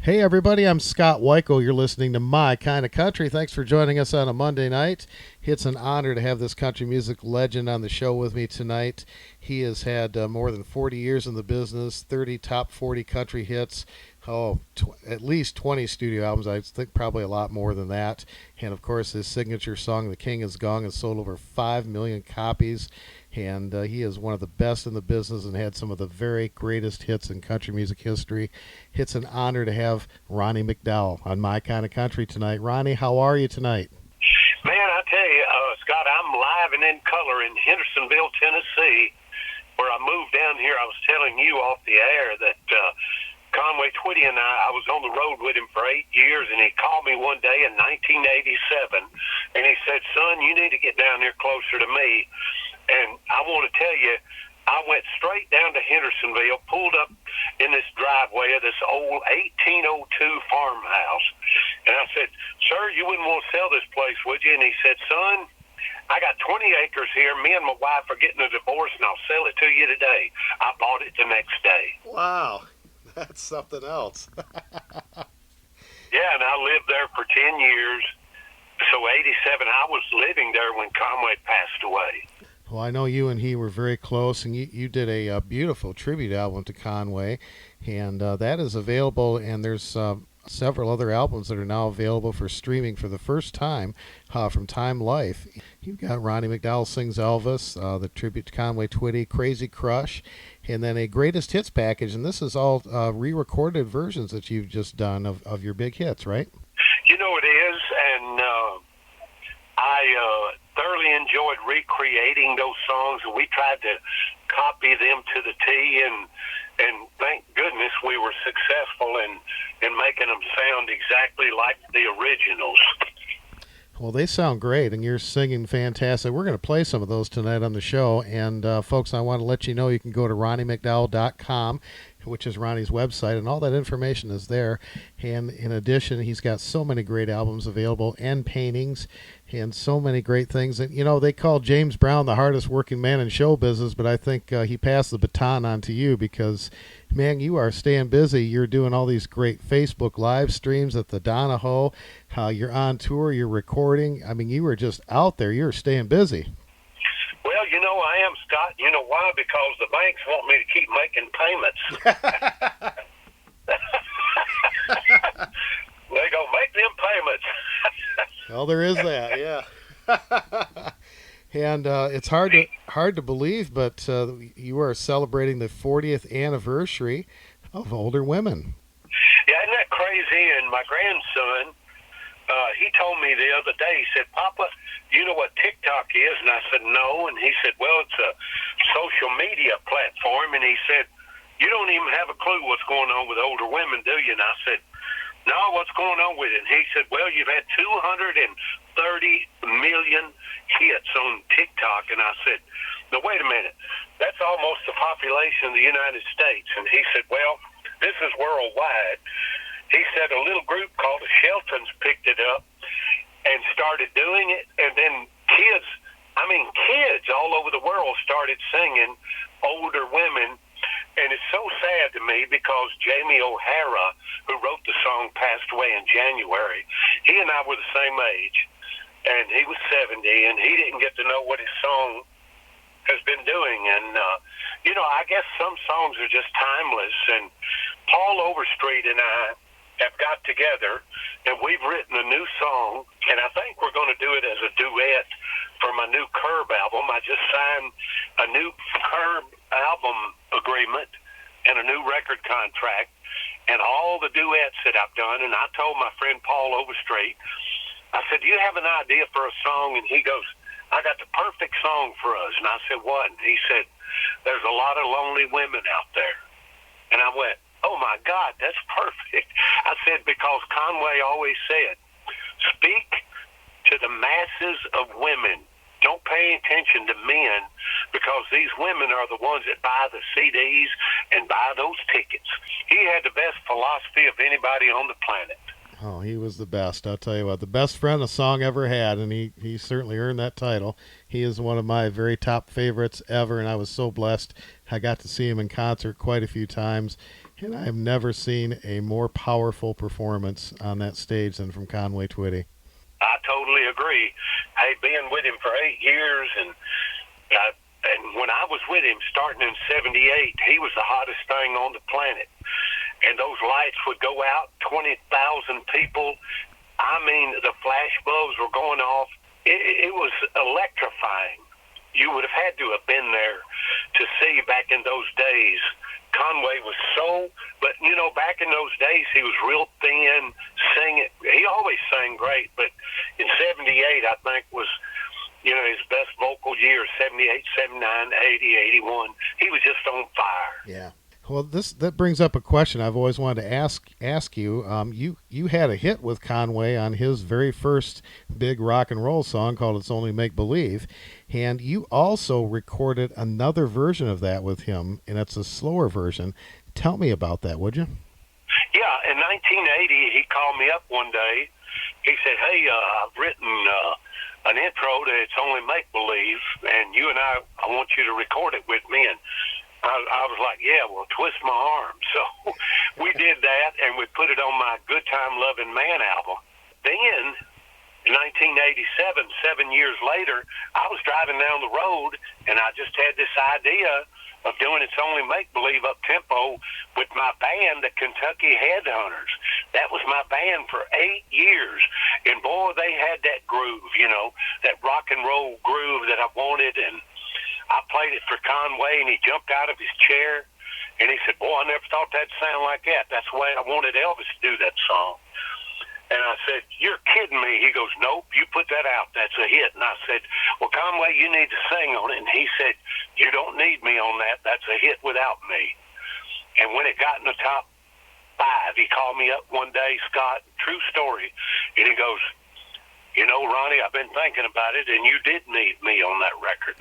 Hey everybody, I'm Scott Wikle. You're listening to My Kind of Country. Thanks for joining us on a Monday night. It's an honor to have this country music legend on the show with me tonight. He has had more than 40 years in the business, 30 top 40 country hits, at least 20 studio albums. I think probably a lot more than that. And of course, his signature song, The King Is Gone, has sold over 5 million copies. And he is one of the best in the business and had some of the very greatest hits in country music history. It's an honor to have Ronnie McDowell on My Kind of Country tonight. Ronnie, how are you tonight? Man, I tell you, Scott, I'm live and in color in Hendersonville, Tennessee, where I moved down here. I was telling you off the air that Conway Twitty and I was on the road with him for 8 years, and he called me one day in 1987, and he said, son, you need to get down here closer to me. And I want to tell you, I went straight down to Hendersonville, pulled up in this driveway of this old 1802 farmhouse, and I said, sir, you wouldn't want to sell this place, would you? And he said, son, I got 20 acres here. Me and my wife are getting a divorce, and I'll sell it to you today. I bought it the next day. Wow, that's something else. Yeah, and I lived there for 10 years. So 87, I was living there when Conway passed away. Well, I know you and he were very close, and you did a beautiful tribute album to Conway, and that is available, and there's several other albums that are now available for streaming for the first time from Time Life. You've got Ronnie McDowell Sings Elvis, the tribute to Conway Twitty, Crazy Crush, and then a Greatest Hits package, and this is all re-recorded versions that you've just done of your big hits, right? You know it is, and I thoroughly enjoyed recreating those songs, and we tried to copy them to the T, and thank goodness we were successful in making them sound exactly like the originals. Well, they sound great, and you're singing fantastic. We're going to play some of those tonight on the show, and folks, I want to let you know you can go to RonnieMcDowell.com, which is Ronnie's website, and all that information is there. And in addition, he's got so many great albums available and paintings and so many great things. And, you know, they call James Brown the hardest working man in show business, but I think he passed the baton on to you because, man, you are staying busy. You're doing all these great Facebook live streams at the Donahoe. You're on tour. You're recording. I mean, you were just out there. You're staying busy. Well, you know I am, Scott. You know why? Because the banks want me to keep making payments. They go, make them payments. Well, there is that, yeah. And it's hard to believe, but you are celebrating the 40th anniversary of Older Women. Yeah, isn't that crazy? And my grandson, he told me the other day, he said, Papa, you know what TikTok is? And I said, no. And he said, well, it's a social media platform. And he said, you don't even have a clue what's going on with older women, do you? And I said, no, what's going on with it? And he said, well, you've had 230 million hits on TikTok. And I said, no, wait a minute. That's almost the population of the United States. And he said, well, this is worldwide. He said a little group called the Sheltons picked it up and started doing it. And then kids all over the world started singing older women. And it's so sad to me because Jamie O'Hara, who wrote the song, passed away in January. He and I were the same age, and he was 70, and he didn't get to know what his song has been doing. And, you know, I guess some songs are just timeless. And Paul Overstreet and I have got together, and we've written a new song, and I think we're going to do it as a duet for my new Curb album. I just signed a new Curb album agreement and a new record contract, and all the duets that I've done. And I told my friend Paul Overstreet, I said, do you have an idea for a song? And he goes, I got the perfect song for us. And I said, what? And he said, there's a lot of lonely women out there. And I went, oh my God, that's perfect. I said, because Conway always said, speak to the masses of women. Don't pay attention to men, because these women are the ones that buy the CDs and buy those tickets. He had the best philosophy of anybody on the planet. Oh, he was the best. I'll tell you what, the best friend a song ever had, and he certainly earned that title. He is one of my very top favorites ever, and I was so blessed. I got to see him in concert quite a few times, And I have never seen a more powerful performance on that stage than from Conway Twitty. I totally agree. Hey, being with him for 8 years, and when I was with him starting in '78, he was the hottest thing on the planet. And those lights would go out, 20,000 people. I mean, the flash bulbs were going off. It was electrifying. You would have had to have been there to see back in those days. Conway was but back in those days, he was real thin, singing. He always sang great, but in '78, I think was, his best vocal years, '78, '79, '80, '81. He was just on fire. Yeah. Well, that brings up a question I've always wanted to ask you. You had a hit with Conway on his very first big rock and roll song called "It's Only Make Believe," and you also recorded another version of that with him, and it's a slower version. Tell me about that, would you? Yeah, in 1980, he called me up one day. He said, "Hey, I've written an intro to "It's Only Make Believe," and you and I want you to record it with me." And I was like, yeah, well, twist my arm. So we did that, and we put it on my Good Time Loving Man album. Then, in 1987, 7 years later, I was driving down the road, and I just had this idea of doing "It's Only Make Believe" up-tempo with my band, the Kentucky Headhunters. That was my band for 8 years. And, boy, they had that groove, that rock and roll groove that I wanted, and I played it for Conway, and he jumped out of his chair, and he said, "Boy, I never thought that'd sound like that. That's the way I wanted Elvis to do that song." And I said, "You're kidding me." He goes, "Nope, you put that out. That's a hit." And I said, "Well, Conway, you need to sing on it." And he said, "You don't need me on that. That's a hit without me." And when it got in the top 5, he called me up one day, Scott, true story, and he goes, "Ronnie, I've been thinking about it, and you did need me on that record."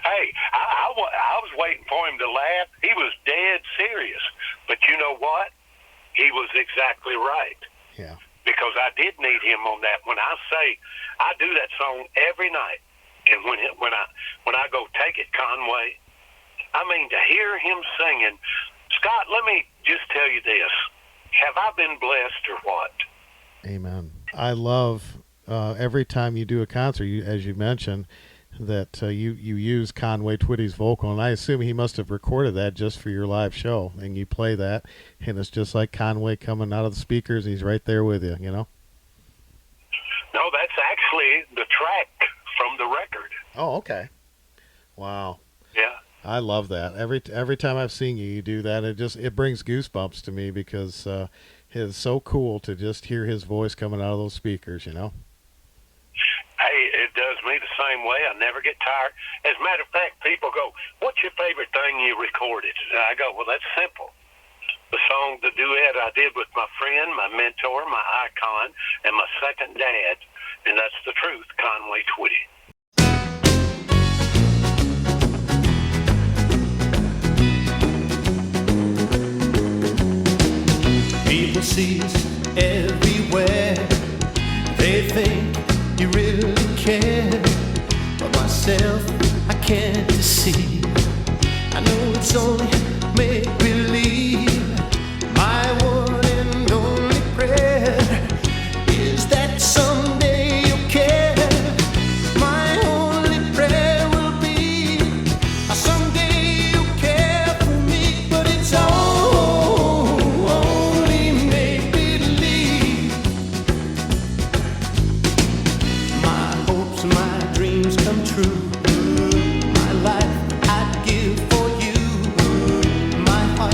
Hey, I was waiting for him to laugh. He was dead serious. But you know what? He was exactly right. Yeah. Because I did need him on that. When I say I do that song every night, and when I go "Take It, Conway," I mean, to hear him singing, Scott, let me just tell you this. Have I been blessed or what? Amen. I love every time you do a concert, as you mentioned, that you use Conway Twitty's vocal, and I assume he must have recorded that just for your live show, and you play that, and it's just like Conway coming out of the speakers. He's right there with you, No, that's actually the track from the record. Oh, okay. Wow. Yeah. I love that. Every time I've seen you do that, it brings goosebumps to me because it's so cool to just hear his voice coming out of those speakers, Hey, it does me the same way. I never get tired. As a matter of fact, people go, "What's your favorite thing you recorded?" And I go, "Well, that's simple. The song, the duet I did with my friend, my mentor, my icon, and my second dad, and that's the truth, Conway Twitty." People see us everywhere. They think you really care. But myself, I can't deceive. I know it's only make believe. My one and only prayer is that someday you'll care. My only prayer will be someday you'll care for me. But it's only make believe. My hopes, my dreams come true. My life I'd give for you. My heart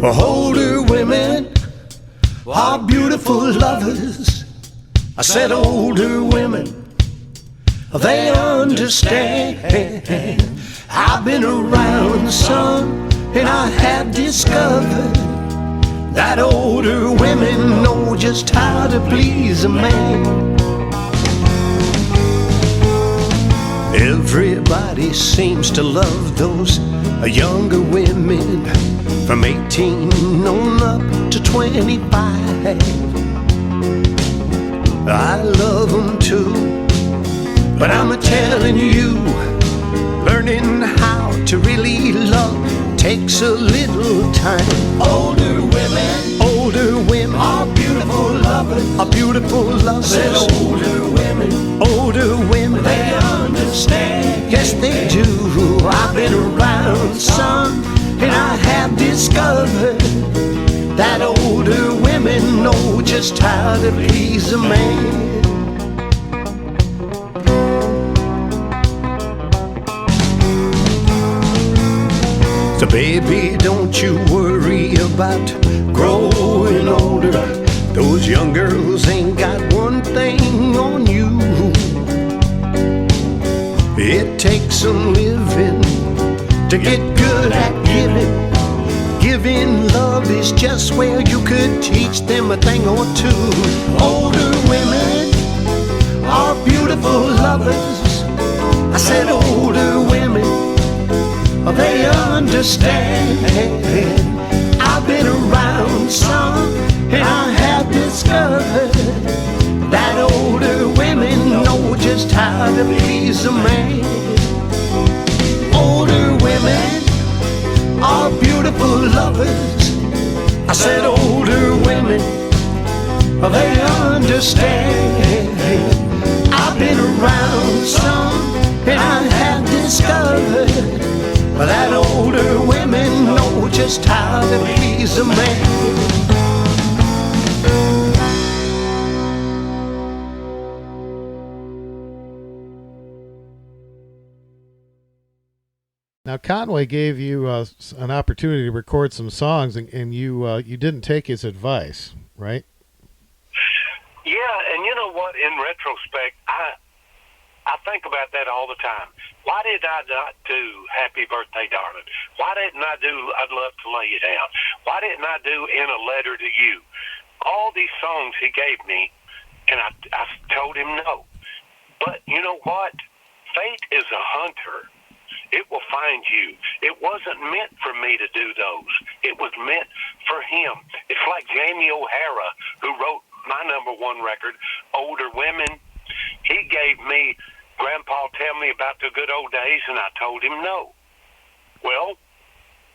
Older women are beautiful lovers. I said older women, they understand. I've been around some, and I have discovered that older women know just how to please a man. Everybody seems to love those younger women from 18 on up to 25. I love them too, but I'm telling you, learning how to really love takes a little time. Older women are beautiful lovers. Are beautiful lovers. Said older women, they understand. Yes, they do. I've been around some, and I have discovered that older women know just how to please a man. So baby, don't you worry about growing older. Those young girls ain't got one thing on you. It takes some living to get good at giving. Giving love is just where you could teach them a thing or two. Older women are beautiful lovers. I said older women, they understand. I've been around some, and I have discovered that older women know just how to please a man. Older women are beautiful lovers. I said older women, they understand. I've been around some, and I have discovered that older women know just how to please a man. Now, Conway gave you an opportunity to record some songs, and you didn't take his advice, right? Yeah, and you know what? In retrospect, I think about that all the time. Why did I not do Happy Birthday, Darling? Why didn't I do I'd Love to Lay You Down? Why didn't I do In a Letter to You? All these songs he gave me, and I told him no. But you know what? Fate is a hunter. It will find you. It wasn't meant for me to do those. It was meant for him. It's like Jamie O'Hara, who wrote my #1 record, Older Women. He gave me Grandpa Tell Me About the Good Old Days, and I told him no. Well,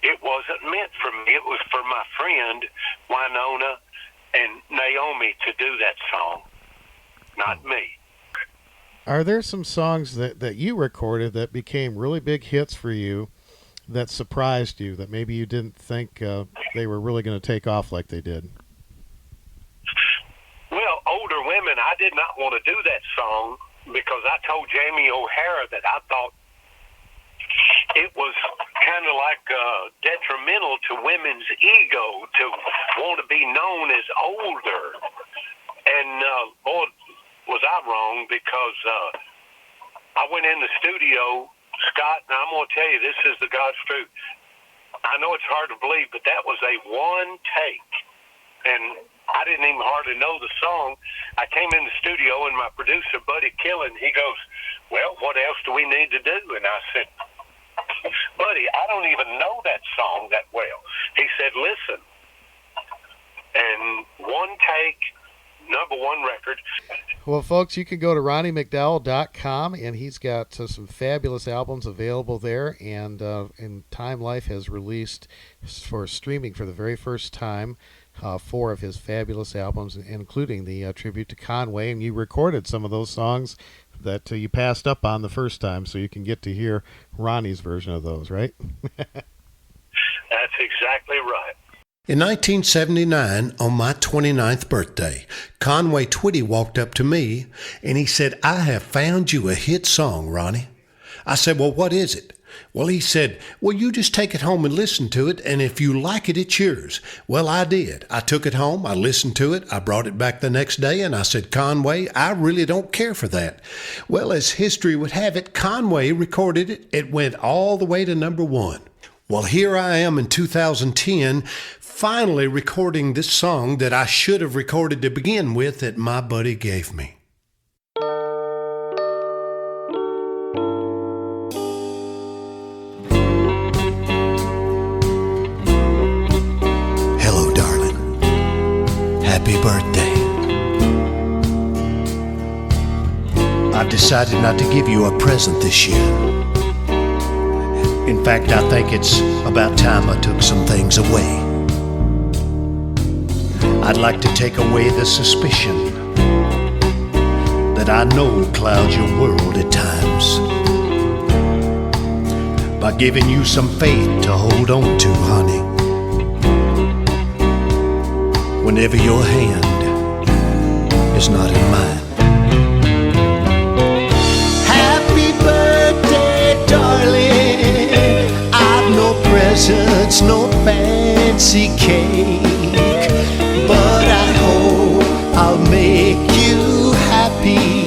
it wasn't meant for me. It was for my friend Winona and Naomi to do that song, not me. Are there some songs that you recorded that became really big hits for you that surprised you, that maybe you didn't think they were really going to take off like they did? Well, Older Women, I did not want to do that song because I told Jamie O'Hara that I thought it was kind of like detrimental to women's ego to want to be known as older. And, boy, was I wrong, because I went in the studio, Scott, and I'm going to tell you, this is the God's truth. I know it's hard to believe, but that was a one take. And I didn't even hardly know the song. I came in the studio, and my producer, Buddy Killen, he goes, well, what else do we need to do? And I said, Buddy, I don't even know that song that well. He said, listen. And one take, #1 record. Well, folks, you can go to RonnieMcDowell.com, and he's got some fabulous albums available there. And Time Life has released for streaming for the very first time 4 of his fabulous albums, including the tribute to Conway. And you recorded some of those songs that you passed up on the first time, so you can get to hear Ronnie's version of those, right? That's exactly right. In 1979, on my 29th birthday, Conway Twitty walked up to me and he said, I have found you a hit song, Ronnie. I said, well, what is it? Well, he said, well, you just take it home and listen to it, and if you like it, it's yours. Well, I did. I took it home, I listened to it, I brought it back the next day, and I said, Conway, I really don't care for that. Well, as history would have it, Conway recorded it. It went all the way to number 1. Well, here I am in 2010, finally recording this song that I should have recorded to begin with that my buddy gave me. Hello, darling. Happy birthday. I've decided not to give you a present this year. In fact, I think it's about time I took some things away. I'd like to take away the suspicion that I know clouds your world at times, by giving you some faith to hold on to, honey, whenever your hand is not in mine. Happy birthday, darling. Presents, no fancy cake, but I hope I'll make you happy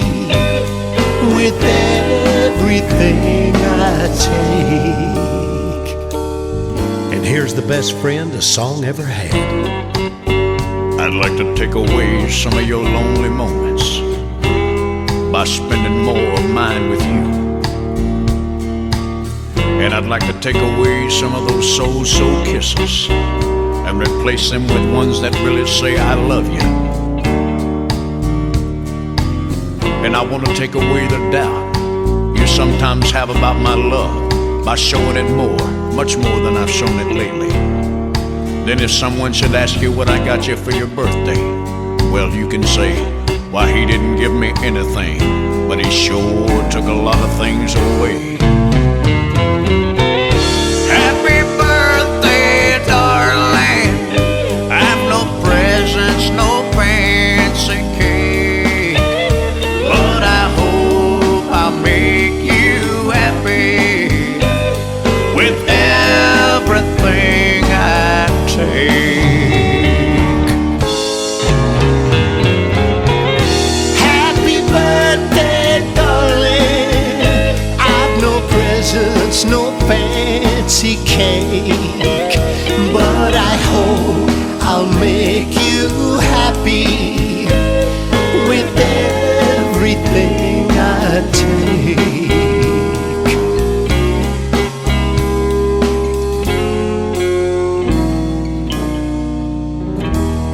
with everything I take. And here's the best friend a song ever had. I'd like to take away some of your lonely moments by spending more of mine with you. And I'd like to take away some of those so-so kisses and replace them with ones that really say I love you. And I want to take away the doubt you sometimes have about my love by showing it more, much more than I've shown it lately. Then if someone should ask you what I got you for your birthday, well, you can say, why, he didn't give me anything, but he sure took a lot of things away. Happy birthday, darling. I've no presents, no fancy cake, but I hope I'll make you happy with everything I take. Happy birthday, darling. I've no presents, no fancy cake, but I hope I'll make you happy with everything I take.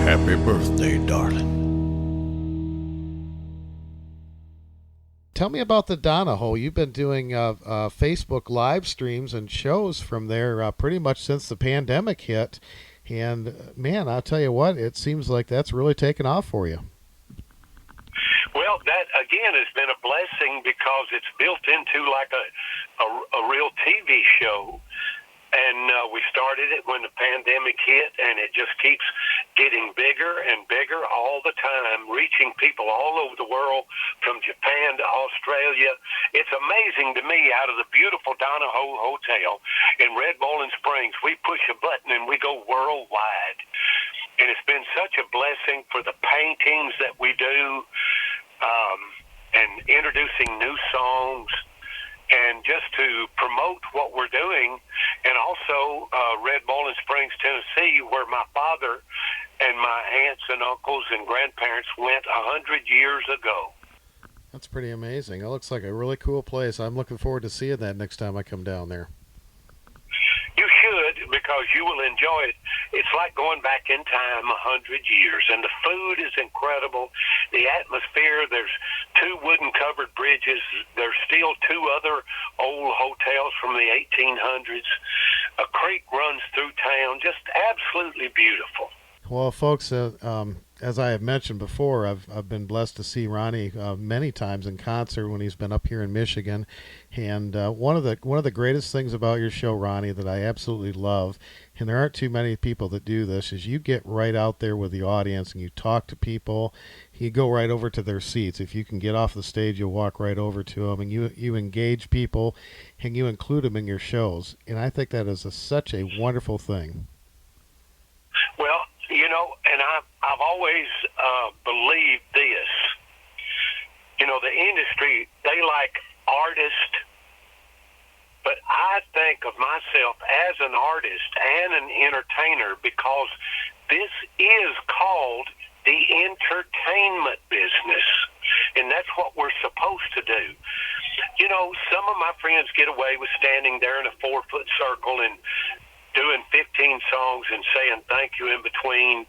Happy birthday, darling. Tell me about the Donahoe. You've been doing Facebook live streams and shows from there pretty much since the pandemic hit. And, man, I'll tell you what, it seems like that's really taken off for you. Well, that, again, has been a blessing because it's built into like a real TV show. And we started it when the pandemic hit, and it just keeps getting bigger and bigger all the time, reaching people all over the world, from Japan to Australia. It's amazing to me, out of the beautiful Donahoe Hotel in Red Bowling Springs, we push a button and we go worldwide. And it's been such a blessing for the paintings that we do, and introducing new songs, and just to promote what we're doing. And also Red Bowling Springs, Tennessee, where my father and my aunts and uncles and grandparents went 100 years ago. That's pretty amazing. It looks like a really cool place. I'm looking forward to seeing that next time I come down there. You should, because you will enjoy it. It's like going back in time 100 years, and the food is incredible. The atmosphere, there's 2 wooden-covered bridges. There's still 2 other old hotels from the 1800s. A creek runs through town, just absolutely beautiful. Well, folks, as I have mentioned before, I've been blessed to see Ronnie many times in concert when he's been up here in Michigan, and one of the greatest things about your show, Ronnie, that I absolutely love, and there aren't too many people that do this, is you get right out there with the audience and you talk to people. You go right over to their seats. If you can get off the stage, you'll walk right over to them, and you engage people, and you include them in your shows, and I think that is such a wonderful thing. Well, and I've always believed this. The industry, they like artists, but I think of myself as an artist and an entertainer because this is called the entertainment business, and that's what we're supposed to do. Some of my friends get away with standing there in a 4-foot circle and doing 15 songs and saying thank you in between.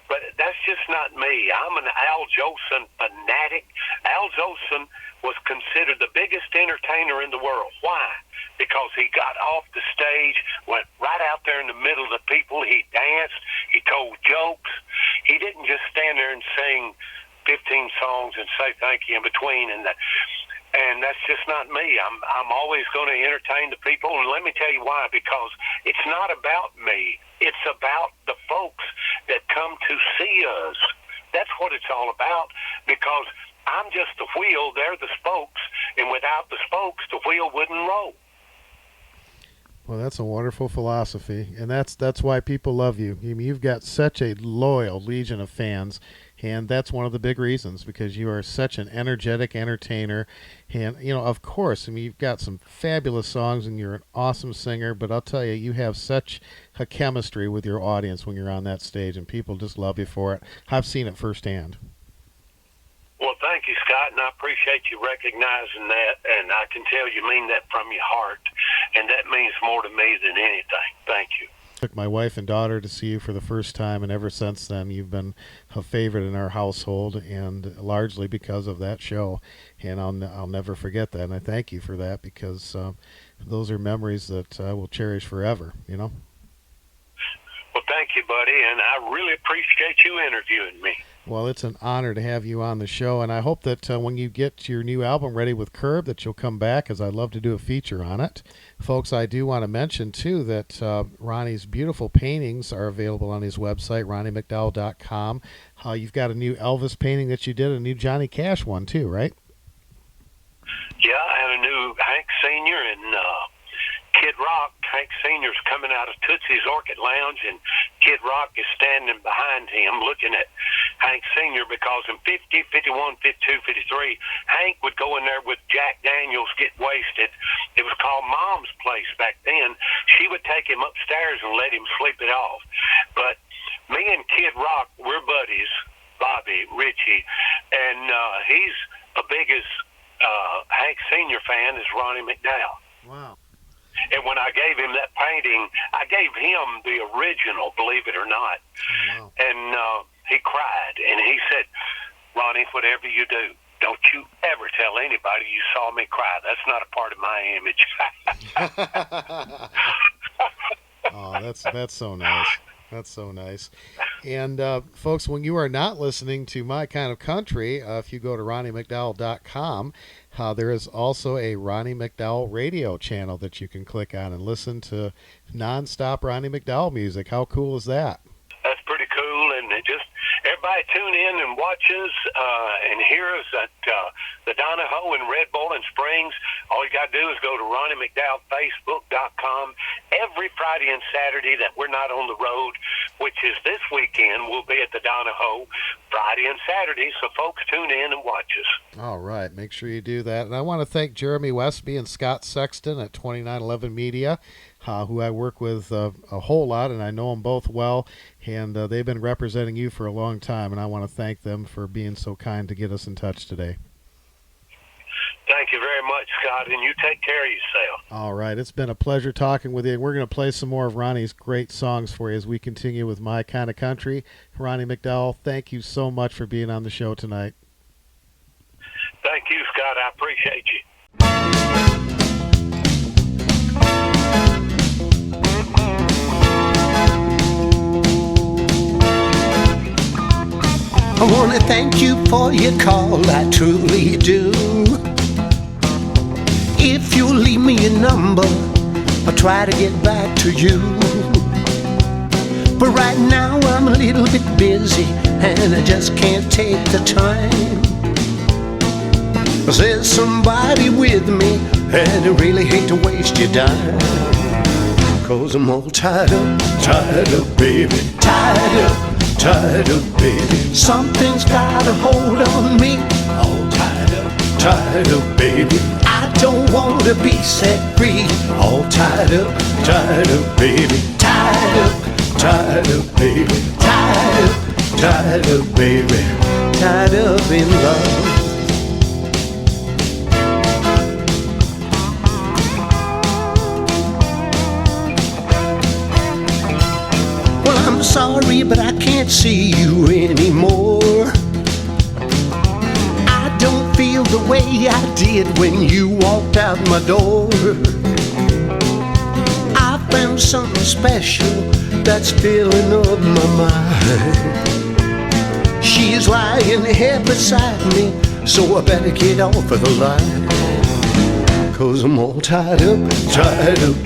But that's just not me. I'm an Al Jolson fanatic. Al Jolson was considered the biggest entertainer in the world. Why? Because he got off the stage, went right out there in the middle of the people. He danced. He told jokes. He didn't just stand there and sing 15 songs and say thank you in between. And that's just not me. I'm always going to entertain the people, and let me tell you why. Because it's not about me. It's about the folks that come to see us. That's what it's all about. Because I'm just the wheel, they're the spokes, and without the spokes, the wheel wouldn't roll. Well, that's a wonderful philosophy, and that's why people love you. I mean, you've got such a loyal legion of fans, and that's one of the big reasons, because you are such an energetic entertainer. And, of course, I mean, you've got some fabulous songs, and you're an awesome singer, but I'll tell you, you have such a chemistry with your audience when you're on that stage, and people just love you for it. I've seen it firsthand. Well, thank you, Scott, and I appreciate you recognizing that, and I can tell you mean that from your heart, and that means more to me than anything. Thank you. Took my wife and daughter to see you for the first time, and ever since then you've been a favorite in our household, and largely because of that show, and I'll never forget that, and I thank you for that, because those are memories that I will cherish forever. Well, thank you, buddy, and I really appreciate you interviewing me. Well, it's an honor to have you on the show, and I hope that when you get your new album ready with Curb, that you'll come back, as I'd love to do a feature on it. Folks, I do want to mention, too, that Ronnie's beautiful paintings are available on his website, RonnieMcDowell.com. You've got a new Elvis painting that you did, a new Johnny Cash one, too, right? Yeah, and a new Hank Sr. and Kid Rock. Hank Sr.'s coming out of Tootsie's Orchid Lounge, and Kid Rock is standing behind him looking at Hank Sr. because in 50, 51, 52, 53, Hank would go in there with Jack Daniels, get wasted. It was called Mom's Place back then. She would take him upstairs and let him sleep it off. But me and Kid Rock, we're buddies, Bobby, Richie, and he's the biggest Hank Sr. fan is Ronnie McDowell. Wow. And when I gave him that painting, I gave him the original, believe it or not. Oh, wow. And he cried, and he said, Ronnie, whatever you do, don't you ever tell anybody you saw me cry. That's not a part of my image. Oh, that's so nice. That's so nice. And, folks, when you are not listening to My Kind of Country, if you go to RonnieMcDowell.com, there is also a Ronnie McDowell radio channel that you can click on and listen to nonstop Ronnie McDowell music. How cool is that? That's pretty cool, and it just everybody tune in and watch us and hear us at the Donahoe in Red Bull and Springs. All you got to do is go to Ronnie McDowell, Facebook.com. Every Friday and Saturday that we're not on the road, which is this weekend, we'll be at the Donahoe Friday and Saturday, so folks tune in and watch us. All right, make sure you do that. And I want to thank Jeremy Westby and Scott Sexton at 2911 Media, who I work with a whole lot, and I know them both well, and they've been representing you for a long time, and I want to thank them for being so kind to get us in touch today. Thank you very much, Scott, and you take care of yourself. All right, it's been a pleasure talking with you. We're going to play some more of Ronnie's great songs for you as we continue with My Kind of Country. Ronnie McDowell, thank you so much for being on the show tonight. Thank you, Scott. I appreciate you. I wanna thank you for your call, I truly do. If you leave me your number, I'll try to get back to you. But right now I'm a little bit busy and I just can't take the time. 'Cause there's somebody with me and I really hate to waste your time. 'Cause I'm all tied up, baby, tied up, baby. Something's got a hold on me. All tied up, baby. I don't want to be set free. All tied up, baby, tied up, baby, tied up, baby, tied up in love. Well, I'm sorry, but I can't see you anymore. I don't feel the way I did when you walked out my door. I found something special that's filling up my mind. She's lying here beside me, so I better get off of the line. 'Cause I'm all tied up,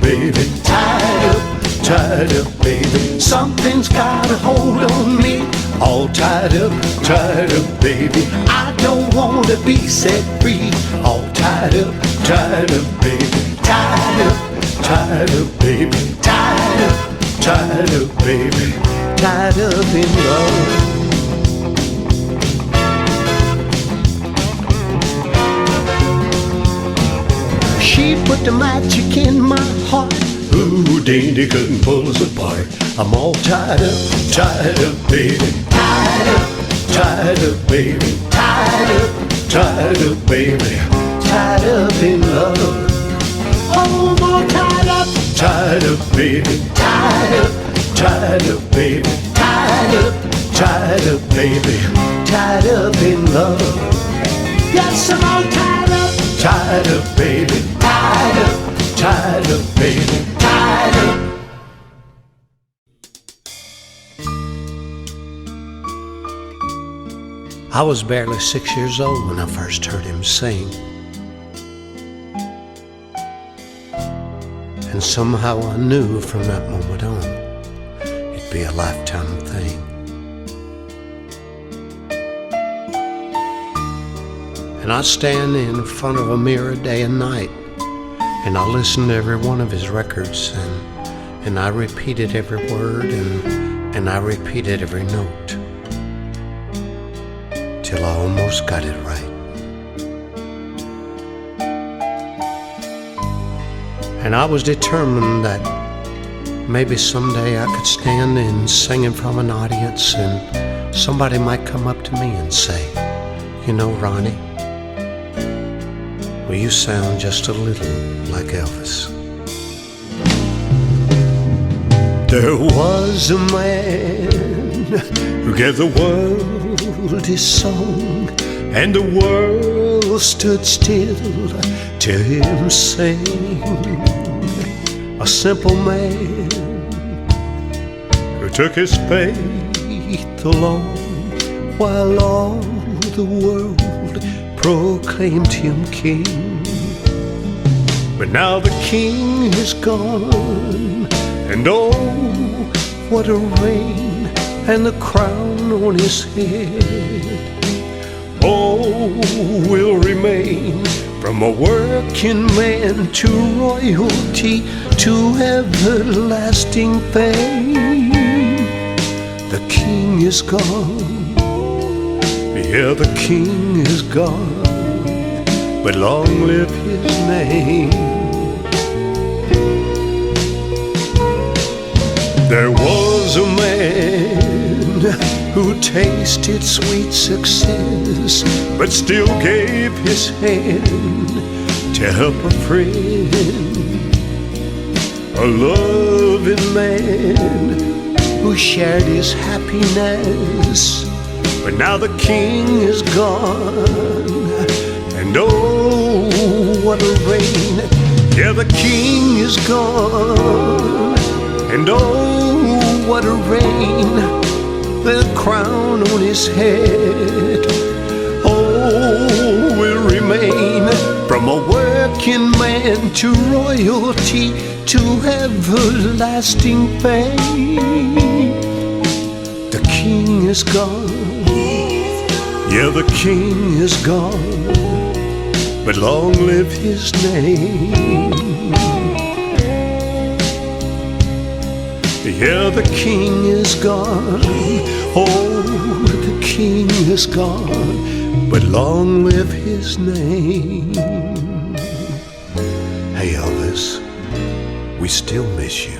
baby, tied up, baby. Something's got a hold on me. All tied up, baby. I don't want to be set free. All tied up, baby, tied up, baby, tied up, baby, tied up in love. She put the magic in my heart. Ooh, Dandy couldn't pull us apart. I'm all tied up, baby, tied up, baby, tied up, baby, tied up in love. Oh, I'm all tied up, baby, tied up, baby, tied up, baby, tied up in love. Yes, I'm all tied up, baby, tied up, baby, tied up. I was barely 6 years old when I first heard him sing. And somehow I knew from that moment on it'd be a lifetime thing. And I stand in front of a mirror day and night, and I listen to every one of his records, and I repeated every word, and I repeated every note, till I almost got it right. And I was determined that maybe someday I could stand and sing in front of an audience, and somebody might come up to me and say, "You know, Ronnie, well, you sound just a little like Elvis." There was a man who gave the world his song, and the world stood still to hear him sing. A simple man who took his faith along, while all the world proclaimed him king. But now the king is gone, and oh, what a reign, and the crown on his head, oh, will remain. From a working man to royalty to everlasting fame, the king is gone. Yeah, the king is gone, but long live his name. There was a man who tasted sweet success, but still gave his hand to help a friend. A loving man who shared his happiness. But now the king is gone, and oh, what a reign. Yeah, the king is gone, and oh, what a reign. with a crown on his head. Oh, will remain from a working man to royalty to everlasting fame. The king is gone, yeah, the king is gone, but long live his name. Yeah, the king is gone, oh, the king is gone, but long live his name. Hey Elvis, we still miss you.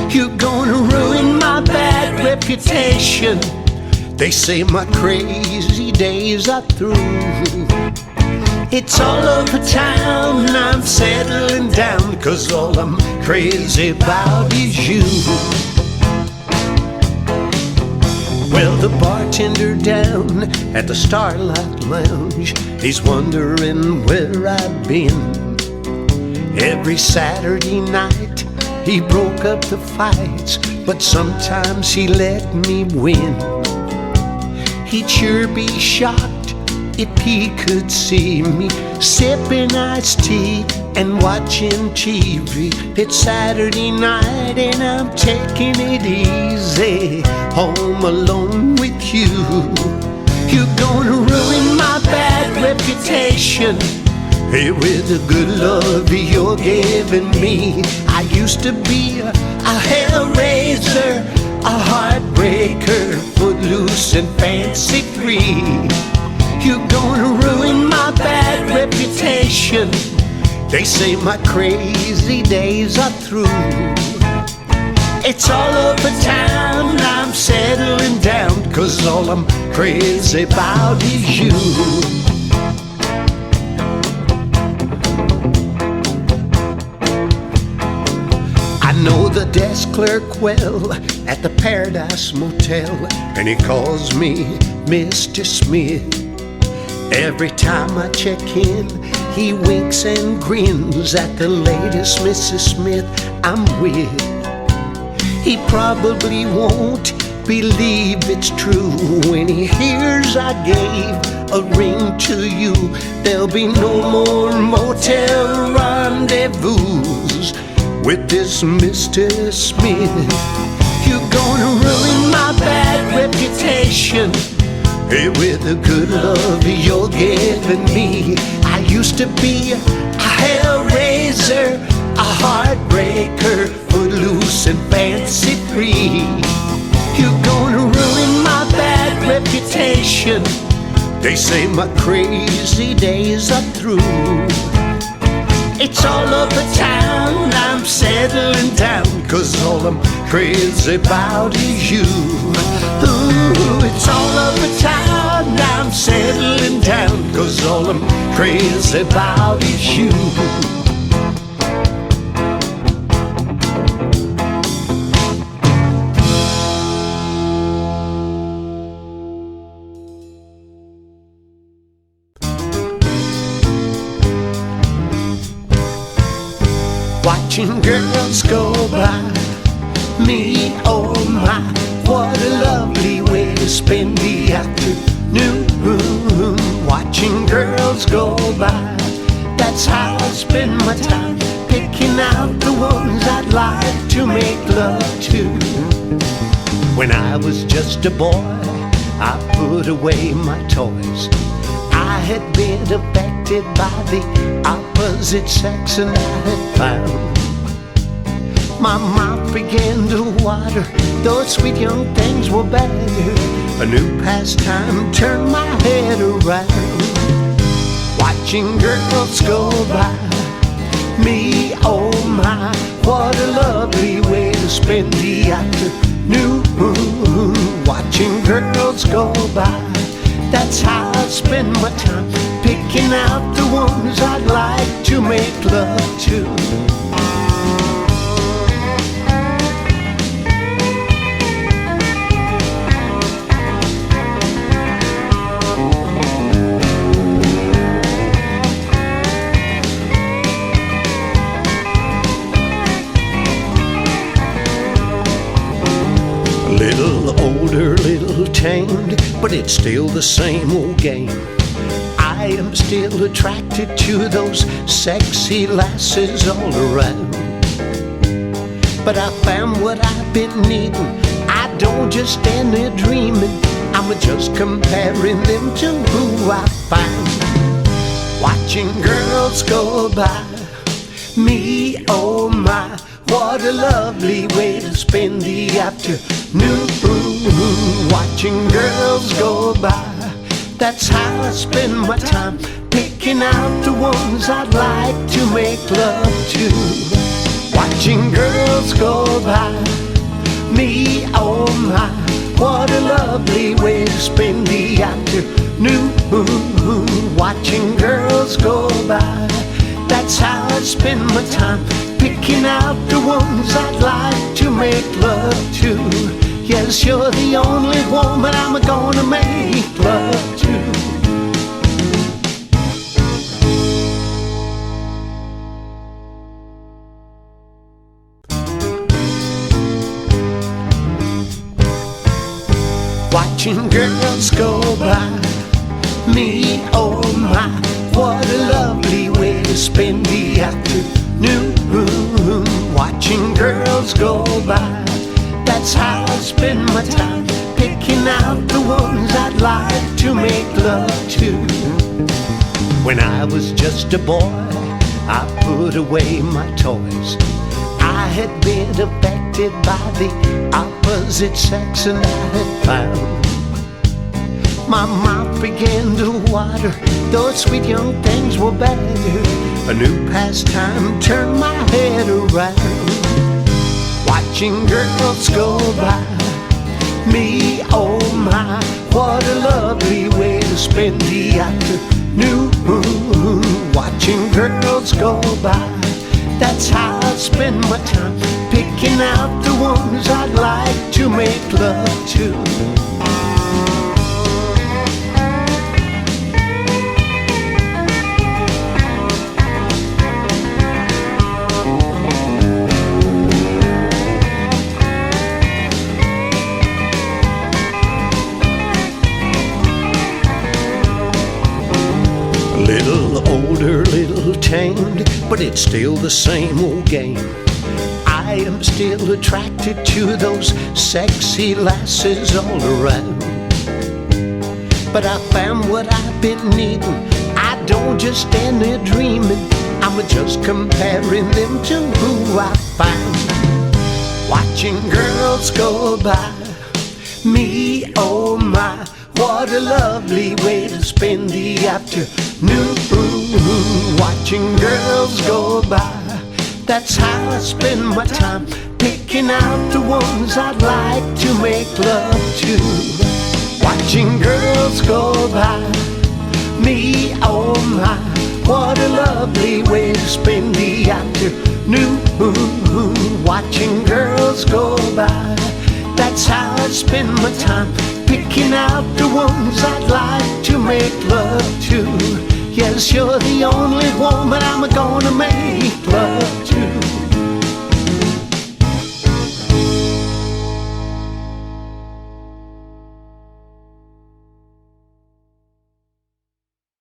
You're gonna ruin my bad reputation. They say my crazy days are through. It's all over town, I'm settling down, 'cause all I'm crazy about is you. Well, the bartender down at the Starlight Lounge, he's wondering where I've been. Every Saturday night he broke up the fights, but sometimes he let me win. He'd sure be shocked if he could see me sipping iced tea and watching TV. It's Saturday night and I'm taking it easy, home alone with you. You're gonna ruin my bad reputation, hey, with the good love you're giving me. I used to be a hellraiser, a heartbreaker, footloose and fancy free. You're gonna ruin my bad reputation. They say my crazy days are through. It's all over town, I'm settling down, 'cause all I'm crazy about is you. I know the desk clerk well at the Paradise Motel, and he calls me Mr. Smith. Every time I check in, he winks and grins at the latest Mrs. Smith I'm with. He probably won't believe it's true when he hears I gave a ring to you. There'll be no more motel rendezvous with this Mr. Smith. You're gonna ruin my bad reputation, hey, with the good love you're giving me. I used to be a hellraiser, a heartbreaker, footloose and fancy free. You're gonna ruin my bad reputation. They say my crazy days are through. It's all over town, I'm settling down, 'cause all I'm crazy about is you. Ooh, it's all over town, I'm settling down, 'cause all I'm crazy about is you. Watching girls go by me, oh my, what a lovely way to spend the afternoon. Watching girls go by, that's how I spend my time, picking out the ones I'd like to make love to. When I was just a boy, I put away my toys. I had been affected by the opposite sex, and I had found my mouth began to water. Those sweet young things were better. A new pastime turned my head around. Watching girls go by me, oh my, what a lovely way to spend the afternoon. Watching girls go by, that's how I spend my time, picking out the ones I'd like to make love to. tamed, but it's still the same old game. I am still attracted to those sexy lasses all around. But I found what I've been needing. I don't just stand there dreaming. I'm just comparing them to who I found. Watching girls go by, me, oh my, what a lovely way to spend the afternoon. Watching girls go by, that's how I spend my time, picking out the ones I'd like to make love to. Watching girls go by, me, oh my, what a lovely way to spend the afternoon. Watching girls go by, that's how I spend my time, picking out the ones I'd like to make love to. Yes, you're the only woman I'm gonna make love to. Watching girls go by, me, oh my, what a lovely way to spend the afternoon. Watching girls go by, that's how I spend my time, picking out the ones I'd like to make love to. When I was just a boy, I put away my toys. I had been affected by the opposite sex, and I had found my mouth began to water. Those sweet young things were better. A new pastime turned my head around. Watching girls go by, me, oh my, what a lovely way to spend the afternoon. Watching girls go by, that's how I spend my time, picking out the ones I'd like to make love to. Little older, little tamed, but it's still the same old game. I am still attracted to those sexy lasses all around. But I found what I've been needing. I don't just stand there dreaming. I'm just comparing them to who I found. Watching girls go by, me, oh my, what a lovely way to spend the afternoon. Watching girls go by, that's how I spend my time, picking out the ones I'd like to make love to. Watching girls go by, me, oh my, what a lovely way to spend the afternoon. Watching girls go by, that's how I spend my time, picking out the ones I'd like to make love to. Yes, you're the only woman I'm gonna make love to.